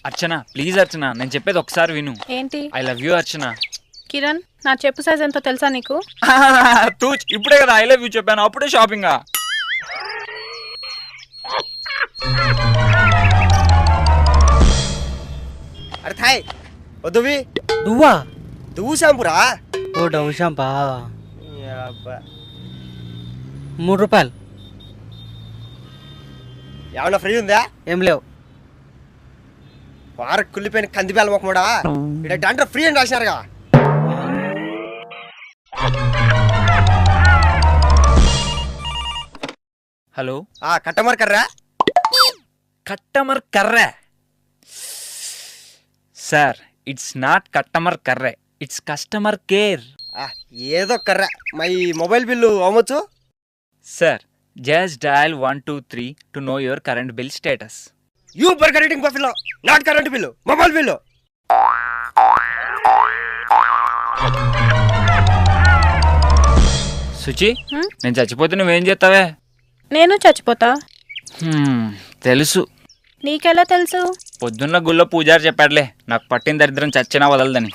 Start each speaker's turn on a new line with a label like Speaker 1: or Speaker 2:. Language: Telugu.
Speaker 1: అర్చన ప్లీజ్ అర్చన, నేను చెప్పేది ఒకసారి విను.
Speaker 2: ఏంటి?
Speaker 1: ఐ లవ్ యూ అర్చన.
Speaker 2: కిరణ్, నా చెప్పు సైజ్ ఎంతో తెలుసా నీకు?
Speaker 1: తూ ఇప్పుడే కదా ఐ లవ్ యూ చెప్పాను, అప్పుడే షాపింగా?
Speaker 3: అరే థాయ్ వద్దువి
Speaker 4: నువ్వా?
Speaker 3: దువ్వు షాంపురా.
Speaker 4: ఓ డవ్ షాంపా? 3 రూపాయలు.
Speaker 3: ఏమన్నా ఫ్రీ ఉందా?
Speaker 4: ఏం లేవు.
Speaker 3: వార కుళ్ళిపోయిన కందిపేల మొక్కమడా ఇక్కడ డాండ్ర ఫ్రీ అని రాసినారుగా.
Speaker 1: Hello,
Speaker 3: customer care.
Speaker 1: Customer care sir. It's not customer care, it's customer care.
Speaker 3: ఏదో కర్రా. మై మొబైల్ బిల్లు అవ్వచ్చు
Speaker 1: sir. Just dial 123 to know your current bill status.
Speaker 3: You burger reading buffalo, not current bill, mobile bill.
Speaker 1: Suchi, నేను చచ్చిపోతే నువ్వేం చేస్తావే?
Speaker 2: నేను చచ్చిపోతా.
Speaker 1: తెలుసు.
Speaker 2: నీకెలా తెలుసు?
Speaker 1: పొద్దున్న గుళ్ళో పూజారి చెప్పాడులే, నాకు పట్టిన దరిద్రం చచ్చినా వదలదని.